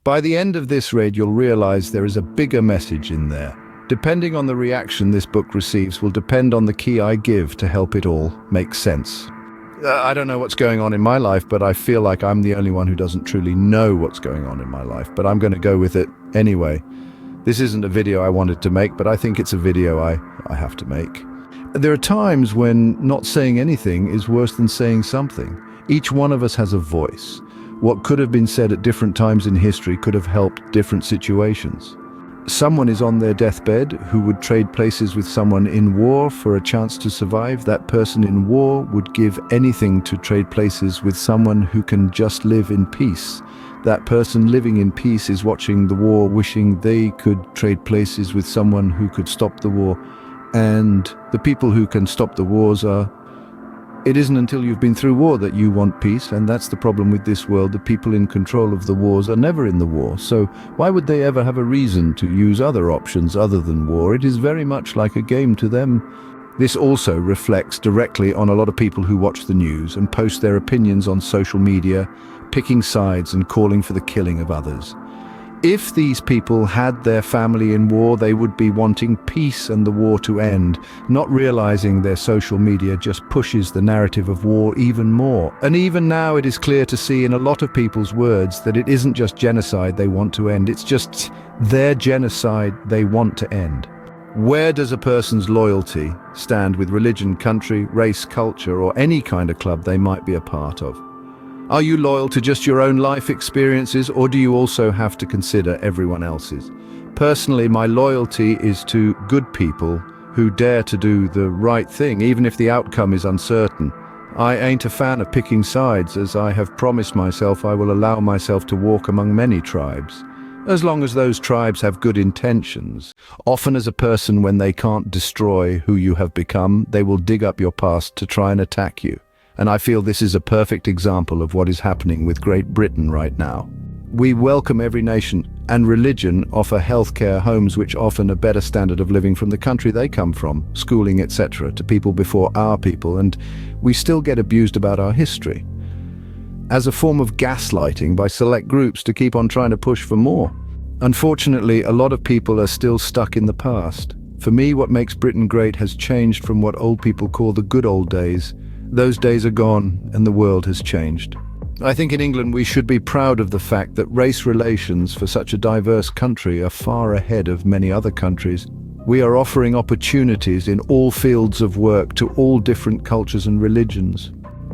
By the end of this read, you'll realize there is a bigger message in there. Depending on the reaction this book receives will depend on the key I give to help it all make sense. I don't know what's going on in my life, but I feel like I'm the only one who doesn't truly know what's going on in my life, but I'm going to go with it anyway. This isn't a video I wanted to make, but I think it's a video I have to make. There are times when not saying anything is worse than saying something. Each one of us has a voice. What could have been said at different times in history could have helped different situations. Someone is on their deathbed who would trade places with someone in war for a chance to survive. That person in war would give anything to trade places with someone who can just live in peace. That person living in peace is watching the war, wishing they could trade places with someone who could stop the war. And the people who can stop the wars it isn't until you've been through war that you want peace, and that's the problem with this world. The people in control of the wars are never in the war, so why would they ever have a reason to use other options other than war? It is very much like a game to them. This also reflects directly on a lot of people who watch the news and post their opinions on social media, picking sides and calling for the killing of others. If these people had their family in war, they would be wanting peace and the war to end, not realizing their social media just pushes the narrative of war even more. And even now it is clear to see in a lot of people's words that it isn't just genocide they want to end, it's just their genocide they want to end. Where does a person's loyalty stand with religion, country, race, culture, or any kind of club they might be a part of? Are you loyal to just your own life experiences, or do you also have to consider everyone else's? Personally, my loyalty is to good people who dare to do the right thing, even if the outcome is uncertain. I ain't a fan of picking sides, as I have promised myself I will allow myself to walk among many tribes, as long as those tribes have good intentions. Often as a person, when they can't destroy who you have become, they will dig up your past to try and attack you. And I feel this is a perfect example of what is happening with Great Britain right now. We welcome every nation, and religion offer healthcare, homes which offer a better standard of living from the country they come from, schooling, etc., to people before our people, and we still get abused about our history as a form of gaslighting by select groups to keep on trying to push for more. Unfortunately, a lot of people are still stuck in the past. For me, what makes Britain great has changed from what old people call the good old days. Those days are gone and the world has changed. I think in England we should be proud of the fact that race relations for such a diverse country are far ahead of many other countries. We are offering opportunities in all fields of work to all different cultures and religions.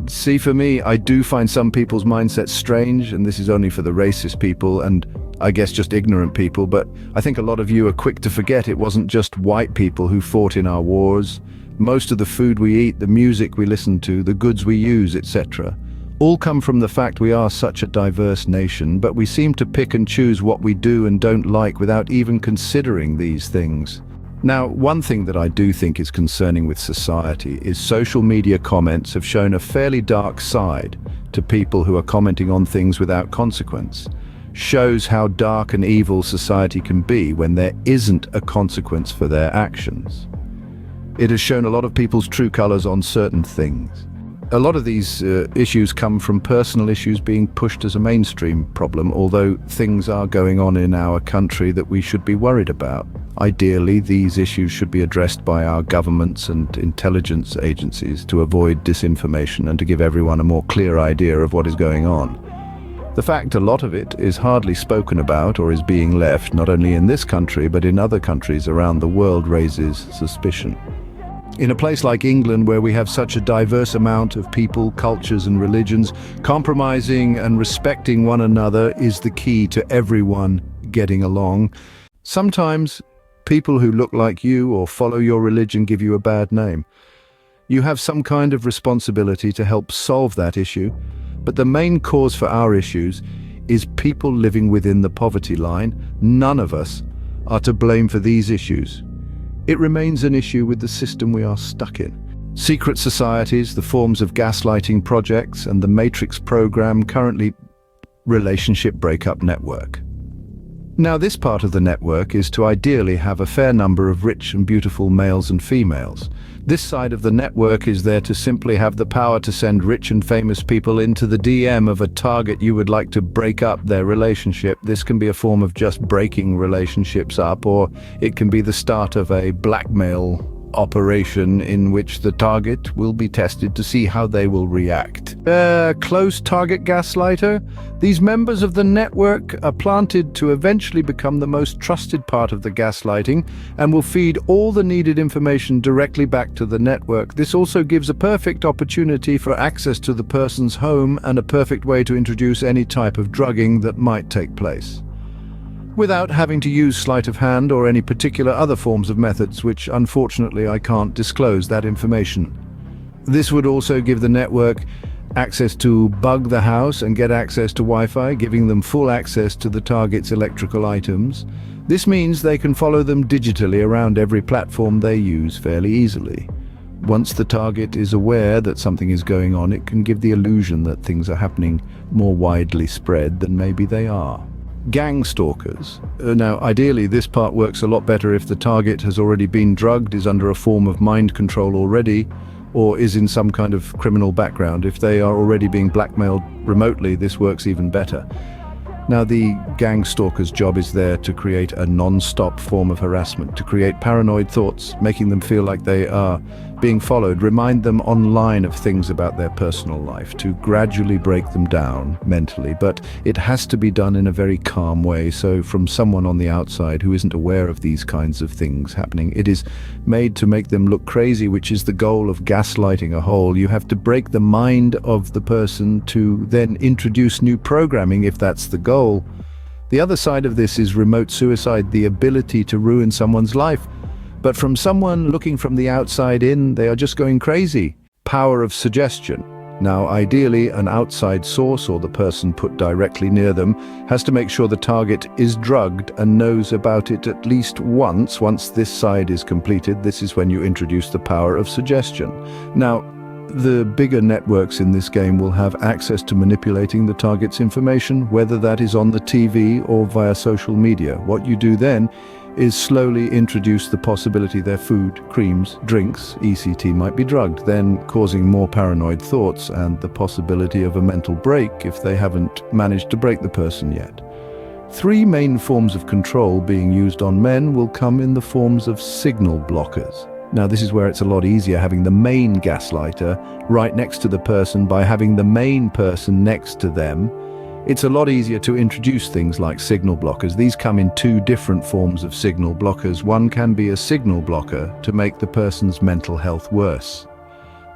See, for me, I do find some people's mindsets strange, and this is only for the racist people and I guess just ignorant people, but I think a lot of you are quick to forget it wasn't just white people who fought in our wars. Most of the food we eat, the music we listen to, the goods we use, etc., all come from the fact we are such a diverse nation, but we seem to pick and choose what we do and don't like without even considering these things. Now, one thing that I do think is concerning with society is social media comments have shown a fairly dark side to people who are commenting on things without consequence. Shows how dark and evil society can be when there isn't a consequence for their actions. It has shown a lot of people's true colors on certain things. A lot of these issues come from personal issues being pushed as a mainstream problem, although things are going on in our country that we should be worried about. Ideally, these issues should be addressed by our governments and intelligence agencies to avoid disinformation and to give everyone a more clear idea of what is going on. The fact a lot of it is hardly spoken about or is being left, not only in this country but in other countries around the world, raises suspicion. In a place like England, where we have such a diverse amount of people, cultures and religions, compromising and respecting one another is the key to everyone getting along. Sometimes people who look like you or follow your religion give you a bad name. You have some kind of responsibility to help solve that issue, but the main cause for our issues is people living within the poverty line. None of us are to blame for these issues. It remains an issue with the system we are stuck in. Secret societies, the forms of gaslighting projects, and the Matrix program, currently relationship breakup network. Now, this part of the network is to ideally have a fair number of rich and beautiful males and females. This side of the network is there to simply have the power to send rich and famous people into the DM of a target you would like to break up their relationship. This can be a form of just breaking relationships up, or it can be the start of a blackmail operation in which the target will be tested to see how they will react. Close target gaslighter. These members of the network are planted to eventually become the most trusted part of the gaslighting and will feed all the needed information directly back to the network. This also gives a perfect opportunity for access to the person's home and a perfect way to introduce any type of drugging that might take place, without having to use sleight of hand or any particular other forms of methods, which unfortunately I can't disclose that information. This would also give the network access to bug the house and get access to Wi-Fi, giving them full access to the target's electrical items. This means they can follow them digitally around every platform they use fairly easily. Once the target is aware that something is going on, it can give the illusion that things are happening more widely spread than maybe they are. Gang stalkers. Now, ideally, this part works a lot better if the target has already been drugged, is under a form of mind control already, or is in some kind of criminal background. If they are already being blackmailed remotely, this works even better. Now, the gang stalker's job is there to create a non-stop form of harassment, to create paranoid thoughts, making them feel like they are being followed, remind them online of things about their personal life, to gradually break them down mentally. But it has to be done in a very calm way, so from someone on the outside who isn't aware of these kinds of things happening. It is made to make them look crazy, which is the goal of gaslighting a whole. You have to break the mind of the person to then introduce new programming if that's the goal. The other side of this is remote suicide, the ability to ruin someone's life. But from someone looking from the outside in, they are just going crazy. Power of suggestion. Now, ideally, an outside source or the person put directly near them has to make sure the target is drugged and knows about it at least once. Once this side is completed, this is when you introduce the power of suggestion. Now, the bigger networks in this game will have access to manipulating the target's information, whether that is on the TV or via social media. What you do then is slowly introduce the possibility their food, creams, drinks, ECT might be drugged, then causing more paranoid thoughts and the possibility of a mental break if they haven't managed to break the person yet. 3 main forms of control being used on men will come in the forms of signal blockers. Now, this is where it's a lot easier having the main gaslighter right next to the person. By having the main person next to them, it's a lot easier to introduce things like signal blockers. These come in 2 different forms of signal blockers. One can be a signal blocker to make the person's mental health worse.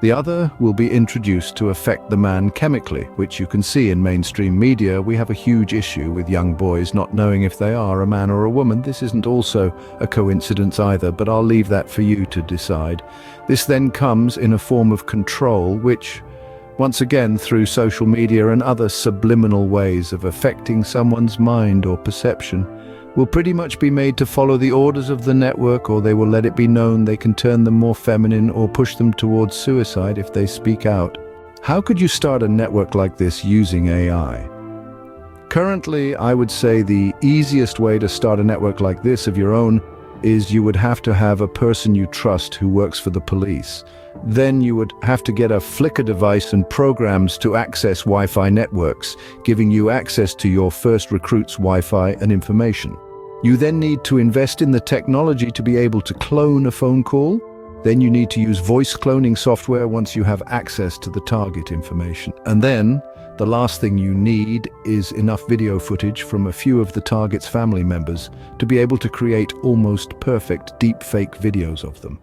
The other will be introduced to affect the man chemically, which you can see in mainstream media. We have a huge issue with young boys not knowing if they are a man or a woman. This isn't also a coincidence either, but I'll leave that for you to decide. This then comes in a form of control, which, once again, through social media and other subliminal ways of affecting someone's mind or perception, will pretty much be made to follow the orders of the network, or they will let it be known they can turn them more feminine or push them towards suicide if they speak out. How could you start a network like this using AI? Currently, I would say the easiest way to start a network like this of your own is you would have to have a person you trust who works for the police. Then you would have to get a Flickr device and programs to access Wi-Fi networks, giving you access to your first recruit's Wi-Fi and information. You then need to invest in the technology to be able to clone a phone call. Then you need to use voice cloning software once you have access to the target information. And then the last thing you need is enough video footage from a few of the target's family members to be able to create almost perfect deepfake videos of them.